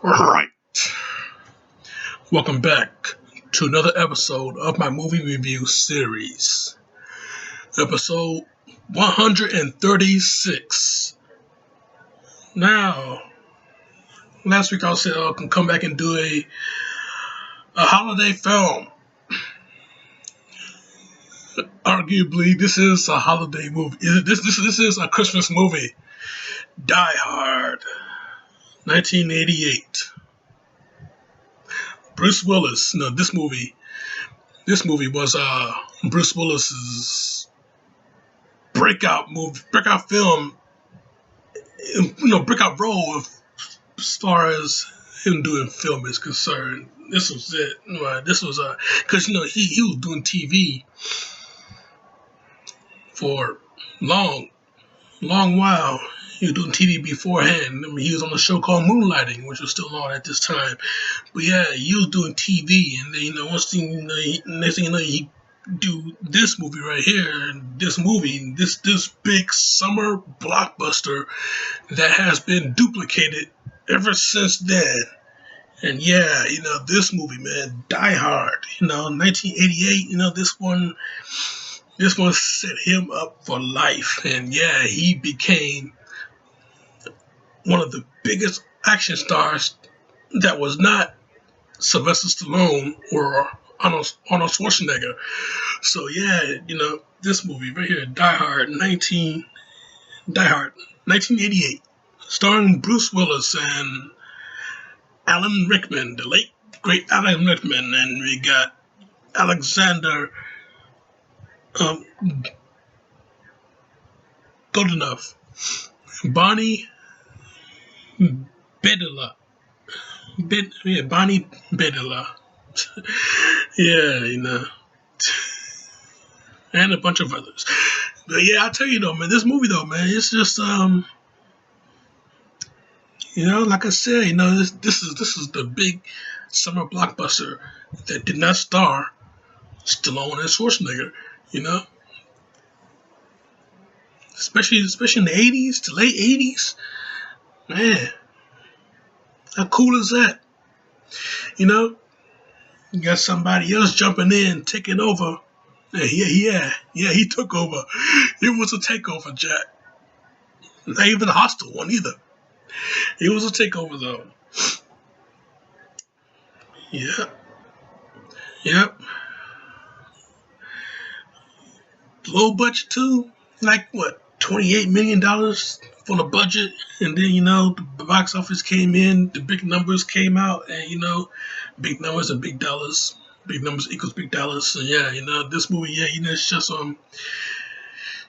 Alright, welcome back to another episode of my movie review series. Episode 136. Now, last week I said I can come back and do a holiday film. Arguably, this is a holiday movie. This is a Christmas movie. Die Hard, 1988. Bruce Willis. No, this movie was Bruce Willis's breakout film, breakout role as far as him doing film is concerned. This was it. Right? This was because he was doing TV for long while. He was doing TV beforehand. I mean, he was on a show called Moonlighting, which was still on at this time. But yeah, he was doing TV, and then next thing you know, he do this movie right here, and this big summer blockbuster that has been duplicated ever since then. And yeah, this movie, man, Die Hard, 1988, this one set him up for life. And yeah, he became one of the biggest action stars that was not Sylvester Stallone or Arnold Schwarzenegger. So yeah, this movie right here, Die Hard, 1988, starring Bruce Willis and Alan Rickman, the late great Alan Rickman, and we got Alexander Godunov, Bonnie Bedilla. Bonnie Bedilla. Yeah, and a bunch of others. But yeah, I tell you though, man, this movie though, man, it's just like I said, this is the big summer blockbuster that did not star Stallone and Schwarzenegger, especially in the 80s to late 80s. Man, how cool is that? You got somebody else jumping in, taking over. Yeah, he took over. It was a takeover, Jack. Not even a hostile one either. It was a takeover, though. Yep. Low budget, too. Like, what, $28 million for the budget? And then, the box office came in, the big numbers came out, and, big numbers and big dollars. Big numbers equals big dollars. So, yeah, this movie, it's just,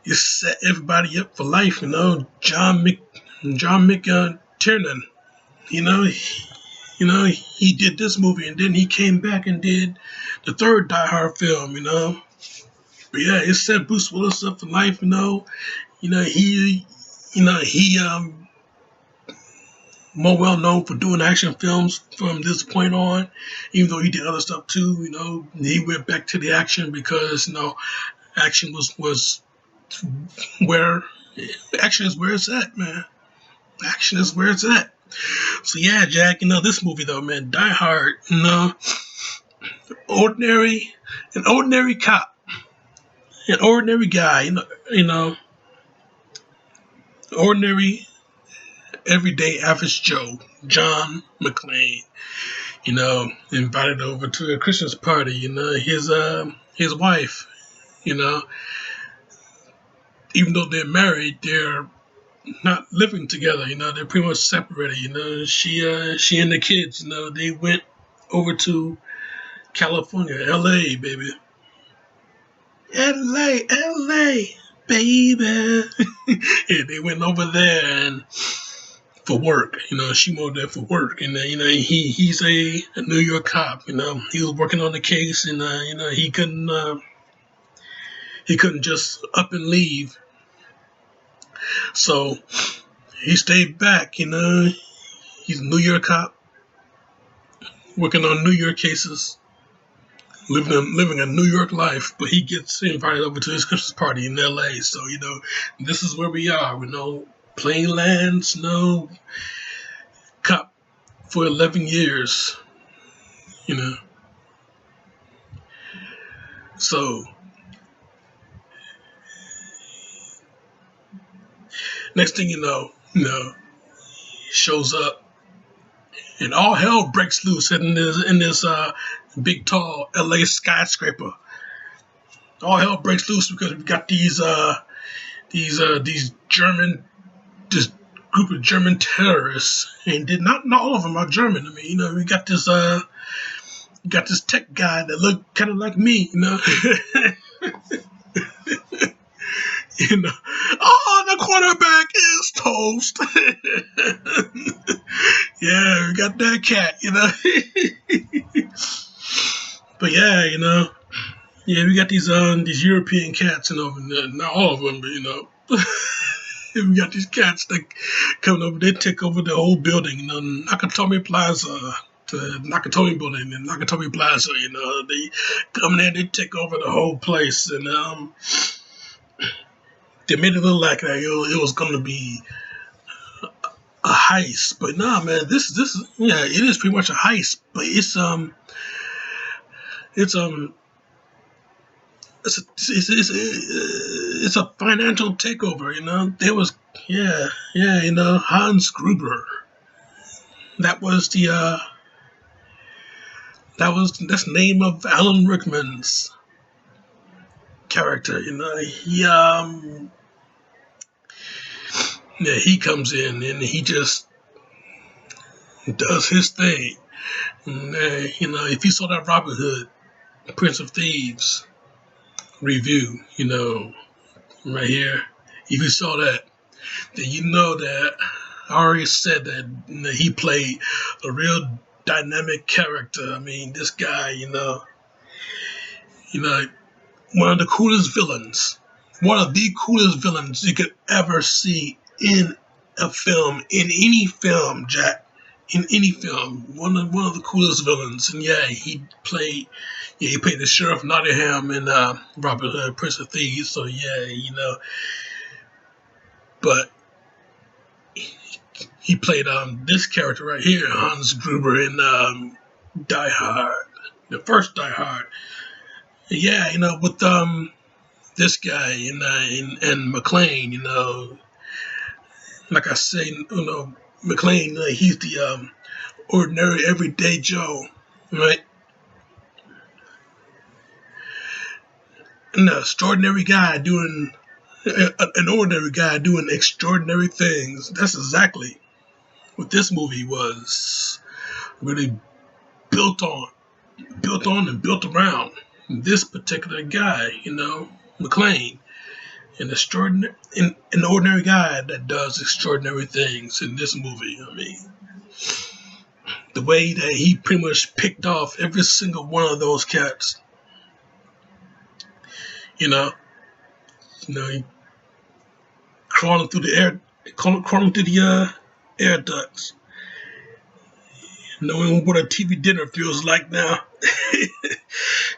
it set everybody up for life, John McTiernan, he did this movie, and then he came back and did the third Die Hard film, But yeah, it set Bruce Willis up for life, he more well known for doing action films from this point on, even though he did other stuff too, he went back to the action because, action was where action is where it's at, man. Action is where it's at. So yeah, Jack, this movie though, man, Die Hard, an ordinary cop, an ordinary guy, ordinary, everyday average Joe, John McClane, invited over to a Christmas party, his wife, even though they're married, they're not living together, they're pretty much separated, she and the kids, they went over to California, LA, baby. LA, baby. Yeah, they went over there and for work, she moved there for work, and he's a New York cop, he was working on the case, and he couldn't just up and leave, so he stayed back, he's a New York cop, working on New York cases, living a New York life, but he gets invited over to his Christmas party in LA, so this is where we are, plane lands, cop for 11 years, you know. So next thing shows up and all hell breaks loose in this big tall LA skyscraper. All hell breaks loose because we've got these German, this group of German terrorists, and not all of them are German. I mean, we got this tech guy that looked kind of like me, you know. Oh, the quarterback is toast. Yeah, we got that cat, But yeah, yeah, we got these European cats, not all of them, but we got these cats that come over. They take over the whole building, Nakatomi Plaza. To Nakatomi building and Nakatomi Plaza, they come in, they take over the whole place, and they made it look like it was going to be a heist, but nah, man, this yeah, it is pretty much a heist, but it's it's a financial takeover, There was Hans Gruber. That was that's the name of Alan Rickman's character, he comes in and he just does his thing. And, if you saw that Robin Hood, Prince of Thieves review, right here, if you saw that, then you know that I already said that he played a real dynamic character. I mean, this guy, one of the coolest villains, one of the coolest villains you could ever see in a film, in any film, Jack, in any film. One of the coolest villains, and yeah, he played the Sheriff Nottingham in Robin Hood, Prince of Thieves. So yeah, but he played this character right here, Hans Gruber, in Die Hard, the first Die Hard. Yeah, with this guy and McClane, like I say, McClane, he's the ordinary everyday Joe, right? An extraordinary guy doing an ordinary guy doing extraordinary things. That's exactly what this movie was really built on and built around this particular guy, McClane, an ordinary guy that does extraordinary things in this movie. I mean, the way that he pretty much picked off every single one of those cats, he crawling through the air ducts, knowing what a TV dinner feels like now.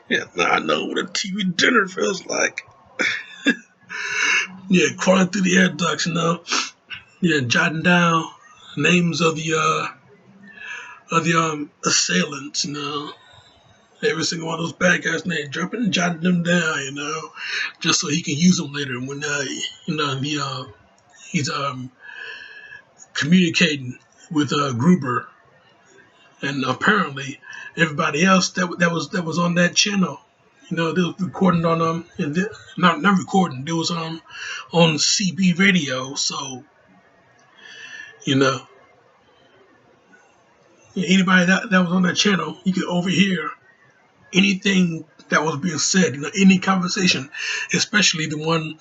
Yeah, now I know what a TV dinner feels like. Yeah, crawling through the air ducts, Yeah, jotting down names of the assailants, Every single one of those bad guys' names, jotting them down, just so he can use them later when he's communicating with Gruber and apparently everybody else that was on that channel. They was recording on and not recording. It was on CB radio. So anybody that was on that channel, you could overhear anything that was being said. Any conversation, especially the one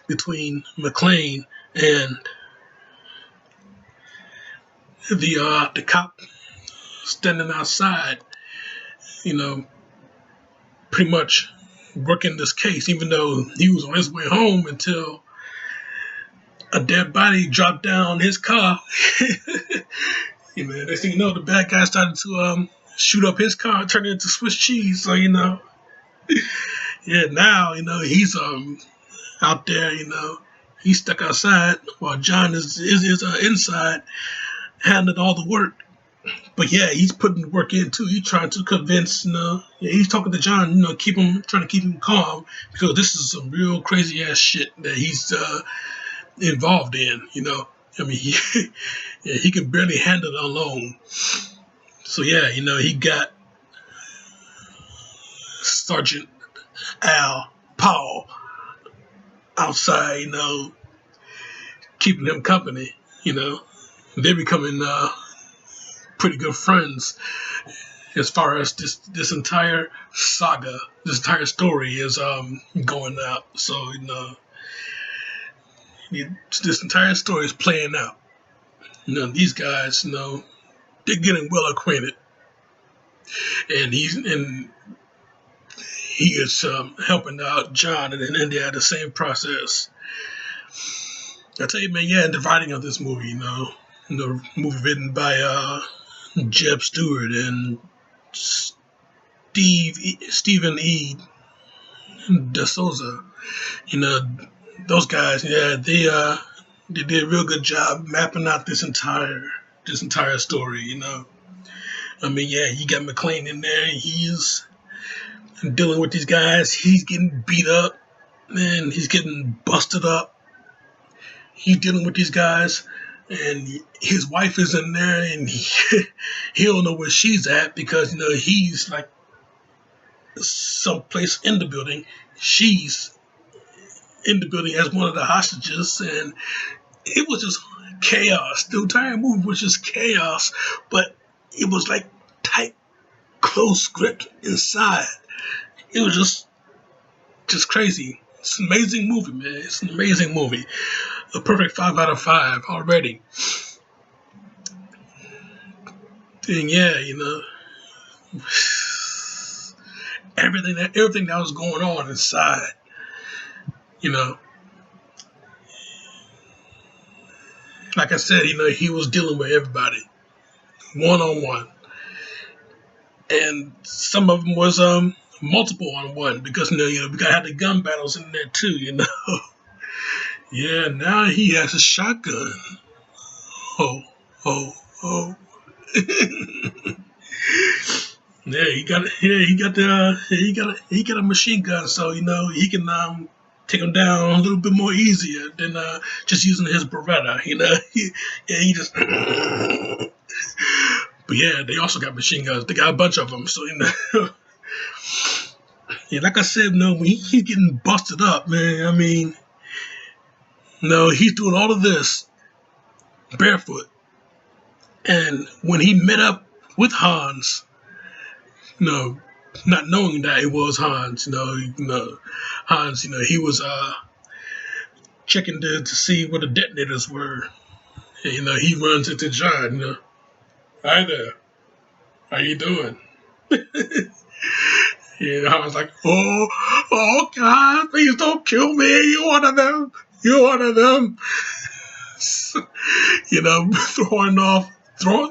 between McClane and the cop standing outside, pretty much working this case, even though he was on his way home until a dead body dropped down his car. Next thing you know, the bad guy started to shoot up his car, turn it into Swiss cheese. So yeah, now he's out there. He's stuck outside while John is inside, handling all the work. But yeah, he's putting work in too. He's trying to convince, yeah, he's talking to John, trying to keep him calm because this is some real crazy ass shit that he's involved in. I mean, yeah, he can barely handle it alone. So yeah, he got Sergeant Al Powell outside, keeping him company. They're becoming pretty good friends as far as this entire saga, this entire story is going out. So this entire story is playing out. These guys, they're getting well acquainted, and he is helping out John, and then they had the same process. I tell you, man, yeah, the writing of this movie, the movie written by Jeb Stewart and Stephen E. DeSouza, you know, those guys, yeah, they did a real good job mapping out this entire story. I mean, yeah, you got McClane in there. He's dealing with these guys. He's getting beat up, and he's getting busted up. He's dealing with these guys, and his wife is in there, and he don't know where she's at because he's like someplace in the building. She's in the building as one of the hostages, and it was just chaos. The entire movie was just chaos, but it was like tight, close script inside. It was just crazy. It's an amazing movie, man. It's an amazing movie. A perfect 5 out of 5 already. And yeah, everything that was going on inside, like I said, he was dealing with everybody one on one, and some of them was multiple on one because we gotta have the gun battles in there too. Yeah, now he has a shotgun. Oh, oh, oh. Yeah, he got a machine gun, so he can take him down a little bit more easier than just using his Beretta. He just. But yeah, they also got machine guns. They got a bunch of them, so yeah, like I said, when he's getting busted up, man. I mean, he's doing all of this barefoot, and when he met up with Hans, not knowing that it was Hans, Hans, he was checking to see what the detonators were. And, he runs into John, hi there, how you doing? And I was like, oh God, please don't kill me. You're one of them. You're one of them.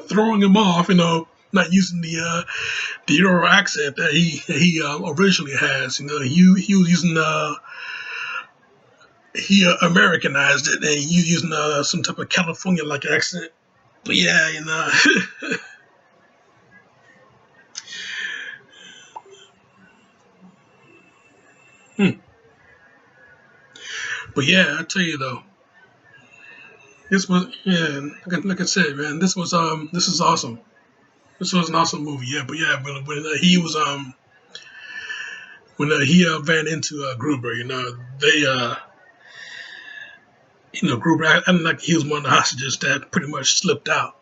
Throwing him off, not using the Euro accent that he originally has. He was using he Americanized it, and he using some type of California like accent. But yeah, But yeah, I tell you though, this was like I said, man, this is awesome. This was an awesome movie, yeah. But yeah, when he was when he ran into Gruber, they Gruber, and like he was one of the hostages that pretty much slipped out.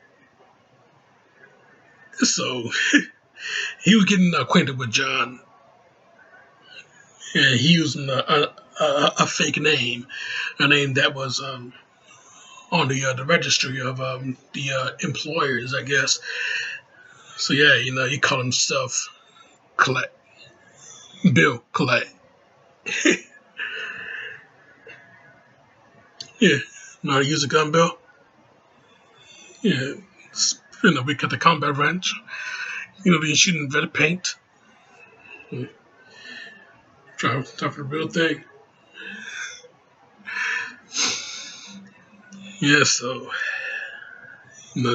So he was getting acquainted with John, and he using a fake name, a name that was on the registry of the employers, I guess. So yeah, he called himself Collette, Bill Collette. Yeah, know how to use a gun, Bill? Yeah, we got the combat wrench. You're shooting red paint. Yeah. Try for the real thing. Yeah, so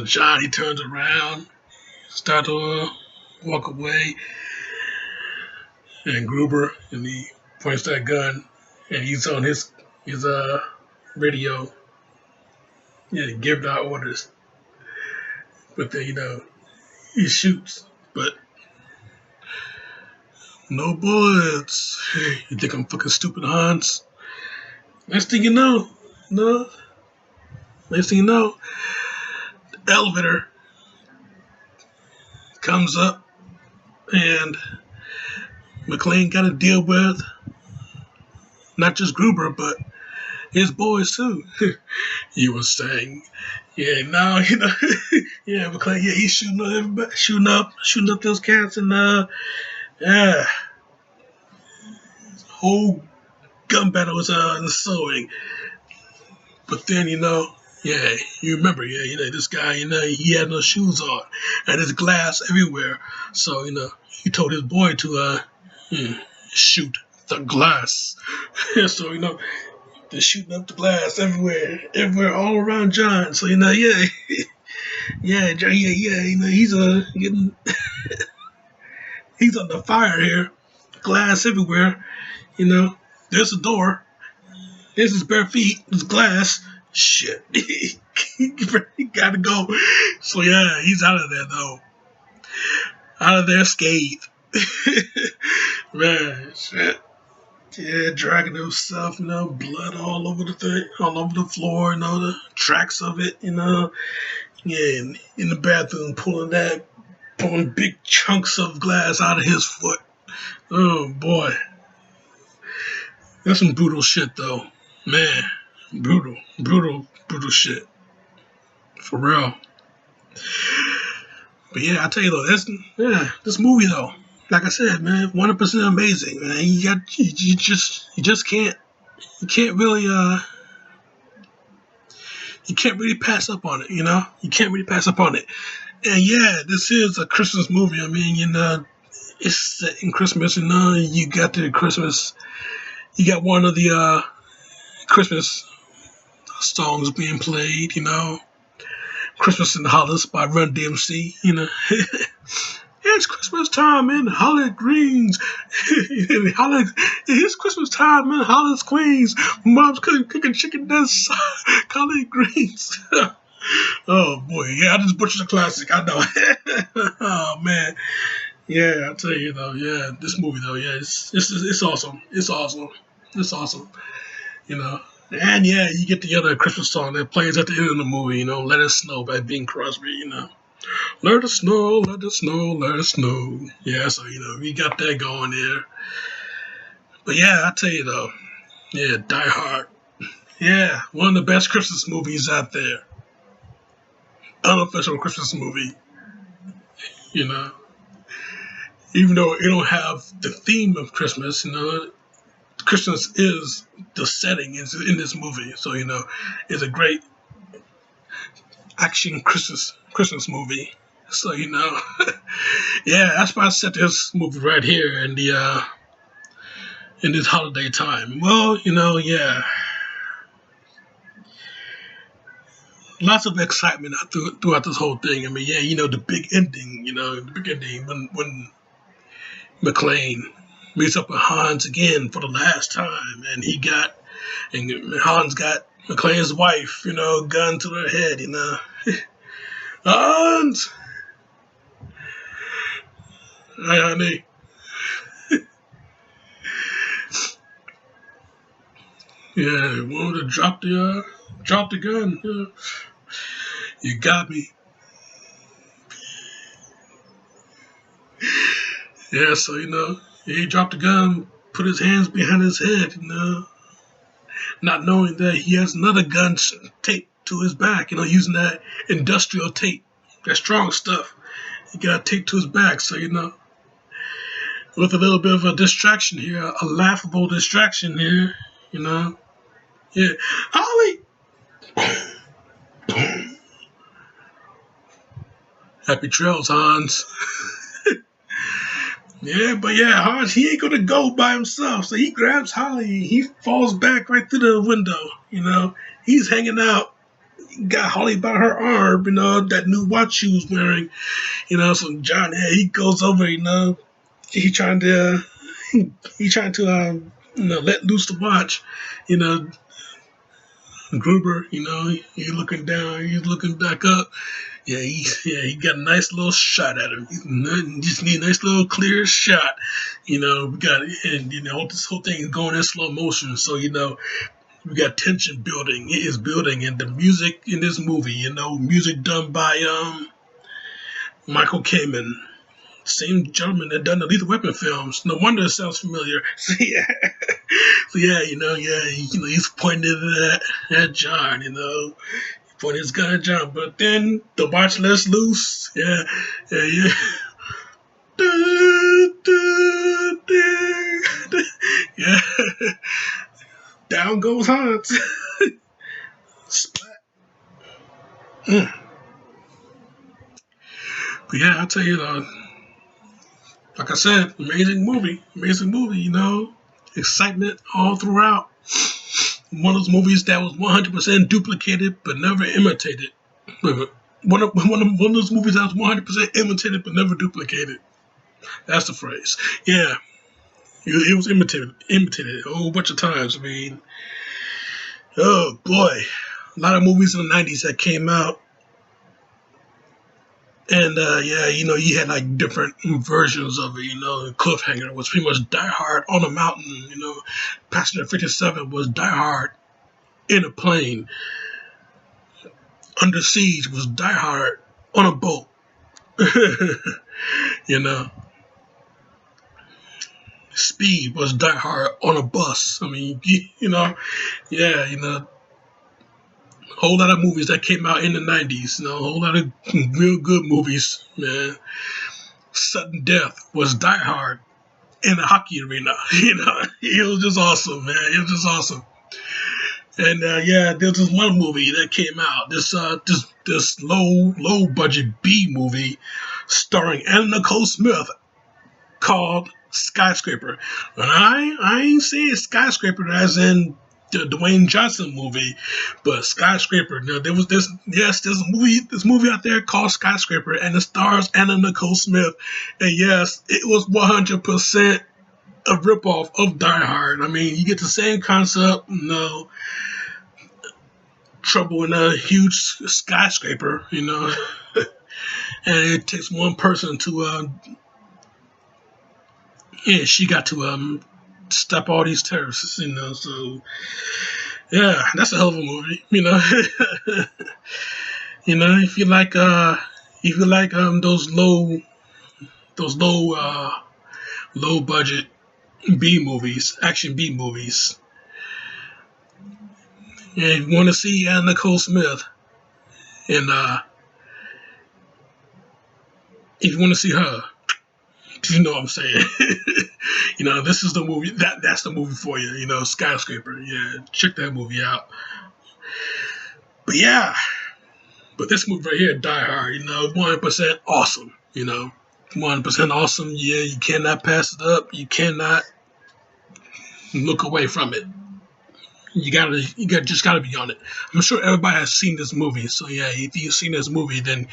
John, he turns around, start to walk away, and Gruber, and he points that gun, and he's on his radio, yeah, giving out orders. But then he shoots, but no bullets. Hey, you think I'm fucking stupid, Hans? Next thing you know, no. Next thing you know, the elevator comes up, and McClane got to deal with not just Gruber, but his boys too. You were saying, yeah, now yeah, McClane, yeah, he's shooting up everybody, shooting up those cats, and yeah, whole gun battle was ensuing. But then yeah, you remember, yeah, this guy, he had no shoes on, and there's glass everywhere. So he told his boy to shoot the glass. So they're shooting up the glass everywhere, all around John. So yeah, yeah, John, yeah, he's getting he's under fire here. Glass everywhere. There's a door. There's his bare feet. There's glass. Shit, he gotta go. So yeah, he's out of there though. Out of there scathed. Man, shit. Yeah, dragging himself, blood all over the thing, all over the floor, the tracks of it, Yeah, in the bathroom, pulling big chunks of glass out of his foot. Oh boy, that's some brutal shit, though, man. Brutal shit, for real. But yeah, I tell you though, this movie though, like I said, man, 100% amazing, man. You just can't really you can't really pass up on it, You can't really pass up on it. And yeah, this is a Christmas movie. I mean, it's set in Christmas, you got the Christmas, you got one of the Christmas songs being played, Christmas in the Hollis by Run DMC, It's Christmas time in Hollis Greens. It's Christmas time in Hollis Queens. Mom's cooking chicken dance, collard greens. Oh boy, yeah, I just butchered a classic. I know. Oh man, yeah, I tell you though, yeah, this movie though, yeah, it's awesome. It's awesome. It's awesome. And yeah, you get the other Christmas song that plays at the end of the movie. Let It Snow by Bing Crosby. Let it snow, let it snow, let it snow. Yeah, so we got that going there. But yeah, I tell you though, yeah, Die Hard. Yeah, one of the best Christmas movies out there. Unofficial Christmas movie. Even though it don't have the theme of Christmas, Christmas is the setting in this movie. So it's a great action Christmas movie. So yeah, that's why I set this movie right here in the in this holiday time. Well, yeah, lots of excitement throughout this whole thing. I mean, yeah, the big ending. The big ending when McClane meets up with Hans again for the last time, and Hans got McClane's wife, gun to her head, Hans! Hey, honey. Yeah, wanted to drop the gun. Yeah. You got me. Yeah, so, he dropped the gun, put his hands behind his head, not knowing that he has another gun taped to his back, using that industrial tape, that strong stuff. He got taped to his back, so, with a little bit of a distraction here, a laughable distraction here, Yeah. Holly! Happy trails, Hans. Yeah, but yeah, Hans, he ain't gonna go by himself. So he grabs Holly. He falls back right through the window. He's hanging out. got Holly by her arm, that new watch she was wearing, so John, yeah, he goes over, he trying to, he trying to, let loose the watch, you know, Gruber, he's looking down, he's looking back up. Yeah, he got a nice little shot at him. He just need a nice little clear shot. We got and this whole thing is going in slow motion. So we got tension building. It is building, and the music in this movie, music done by Michael Kamen, same gentleman that done the Lethal Weapon films. No wonder it sounds familiar. He's pointing at John, pointing his gun at John, but then the watch lets loose. Yeah. Yeah. Down goes Hans. Splat. Mm. But yeah, I'll tell you, like I said, amazing movie, excitement all throughout. One of those movies that was 100% duplicated but never imitated. One of those movies that was 100% imitated but never duplicated. That's the phrase. Yeah, it was imitated a whole bunch of times. I mean, oh boy, a lot of movies in the '90s that came out. And you had like different versions of it. Cliffhanger was pretty much Die Hard on a mountain. Passenger 57 was Die Hard in a plane. Under Siege was Die Hard on a boat. Speed was Die Hard on a bus. I mean, a whole lot of movies that came out in the '90s. A whole lot of real good movies, man. Sudden Death was Die Hard in a hockey arena. It was just awesome, man. It was just awesome. And there was this one movie that came out. This low budget B movie starring Anna Nicole Smith called Skyscraper. And I ain't saying Skyscraper as in the Dwayne Johnson movie, but Skyscraper. Now there's a movie out there called Skyscraper, and it stars Anna Nicole Smith. And yes, it was 100% a ripoff of Die Hard. I mean, you get the same concept, trouble in a huge skyscraper, and it takes one person to, she got to stop all these terrorists, so yeah, that's a hell of a movie, if you like those low budget B movies, action B movies. And if you want to see Anna Nicole Smith, and if you want to see her, you know what I'm saying. This is the movie. That's the movie for you. Skyscraper. Yeah, check that movie out. But yeah, this movie right here, Die Hard. 100% awesome. 100% awesome. Yeah, you cannot pass it up. You cannot look away from it. You just gotta be on it. I'm sure everybody has seen this movie. So yeah, if you've seen this movie, then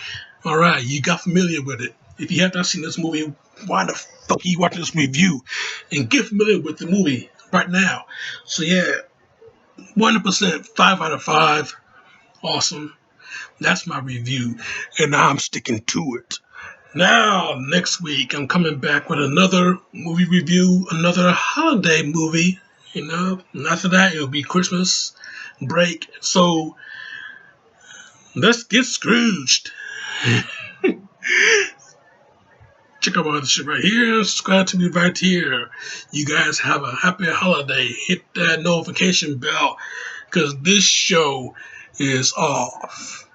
all right, you got familiar with it. If you have not seen this movie, why the fuck are you watching this review? And get familiar with the movie right now. So yeah, 100%, 5 out of 5, awesome. That's my review, and I'm sticking to it. Now, next week, I'm coming back with another movie review, another holiday movie. And after that, it'll be Christmas break. So let's get Scrooged. Check out all this shit right here. Subscribe to me right here. You guys have a happy holiday. Hit that notification bell because this show is off.